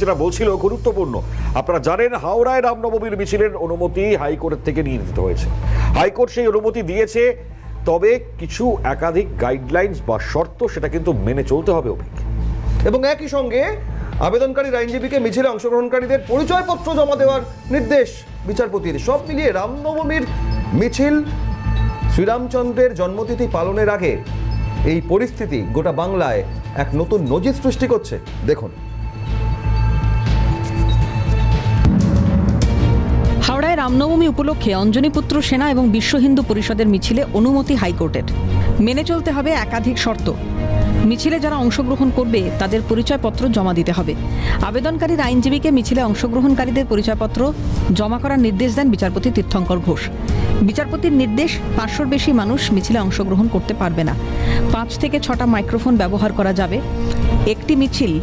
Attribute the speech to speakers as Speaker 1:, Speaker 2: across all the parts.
Speaker 1: যেটা বলছিল গুরুত্বপূর্ণ। আপনারা জানেন হাওড়ায় রামনবমীর মিছিলের অনুমতি হাইকোর্ট থেকে নিয়ে নিতে হয়েছে। হাইকোর্ট সেই অনুমতি দিয়েছে, তবে কিছু একাধিক গাইডলাইন্স বা শর্ত সেটা কিন্তু মেনে চলতে হবে অভিক।
Speaker 2: এবং একই সঙ্গে আবেদনকারী আইনজীবীকে মিছিলে অংশগ্রহণকারীদের পরিচয়পত্র জমা দেওয়ার নির্দেশ বিচারপতির। সব মিলিয়ে রামনবমীর মিছিল, শ্রীরামচন্দ্রের জন্মতিথি পালনের আগে এই পরিস্থিতি গোটা বাংলায় এক নতুন নজির সৃষ্টি করছে। দেখুন।
Speaker 3: হাওড়ায় রামনবমী উপলক্ষে অঞ্জনীপুত্র সেনা এবং বিশ্ব হিন্দু পরিষদের মিছিলে অনুমতি হাইকোর্টের। মেনে চলতে হবে একাধিক শর্ত। মিছিলে যারা অংশগ্রহণ করবে তাদের পরিচয়পত্র জমা দিতে হবে। আবেদনকারীর আইনজীবীকে মিছিলে অংশগ্রহণকারীদের পরিচয়পত্র জমা করার নির্দেশ দেন বিচারপতি তীর্থঙ্কর ঘোষ। বিচারপতির নির্দেশ, 500-র বেশি মানুষ মিছিলে অংশগ্রহণ করতে পারবে না। 5 থেকে 6টা মাইক্রোফোন ব্যবহার করা যাবে। একটি মিছিল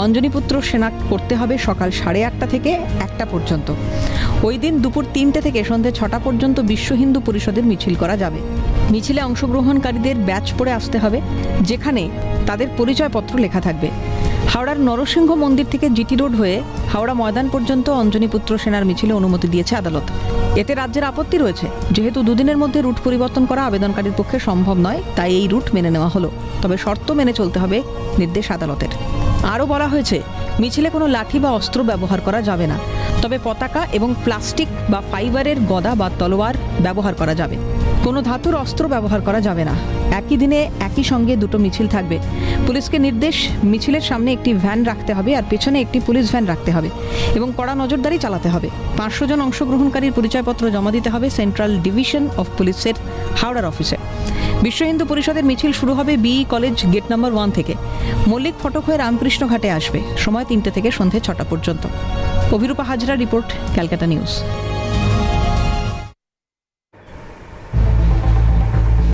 Speaker 3: অঞ্জনীপুত্র সেনা করতে হবে সকাল 8:30 থেকে 1টা পর্যন্ত। ওই দিন দুপুর 3টে থেকে সন্ধ্যে 6টা পর্যন্ত বিশ্ব হিন্দু পরিষদের মিছিল করা যাবে। মিছিলে অংশগ্রহণকারীদের ব্যাচ পরে আসতে হবে, যেখানে তাদের পরিচয়পত্র লেখা থাকবে। হাওড়ার নরসিংহ মন্দির থেকে জিটি রোড হয়ে হাওড়া ময়দান পর্যন্ত অঞ্জনীপুত্র সেনার মিছিলে অনুমতি দিয়েছে আদালত। এতে রাজ্যের আপত্তি রয়েছে, যেহেতু দুদিনের মধ্যে রুট পরিবর্তন করা আবেদনকারীর পক্ষে সম্ভব নয়, তাই এই রুট মেনে নেওয়া হলো। তবে শর্ত মেনে চলতে হবে নির্দেশ আদালতের। আরও বলা হয়েছে, মিছিলে কোনো লাঠি বা অস্ত্র ব্যবহার করা যাবে না, তবে পতাকা এবং প্লাস্টিক বা ফাইবারের গদা বা তলোয়ার ব্যবহার করা যাবে। কোনো ধাতুর অস্ত্র ব্যবহার করা যাবে না। একই দিনে একই সঙ্গে দুটো মিছিল থাকবে। পুলিশকে নির্দেশ, মিছিলের সামনে একটি ভ্যান রাখতে হবে আর পেছনে একটি পুলিশ ভ্যান রাখতে হবে এবং কড়া নজরদারি চালাতে হবে। 500 জন অংশগ্রহণকারীর পরিচয়পত্র জমা দিতে হবে সেন্ট্রাল ডিভিশন অফ পুলিশের হাওড়ার অফিসে। বিশ্ব হিন্দু পরিষদের মিছিল শুরু হবে বিই কলেজ গেট নম্বর 1 থেকে। মল্লিক ফটক হয়ে রামকৃষ্ণ ঘাটে আসবে। সময় 3টে থেকে সন্ধ্যে 6টা পর্যন্ত। Abhirupa Hazra report, Calcutta news.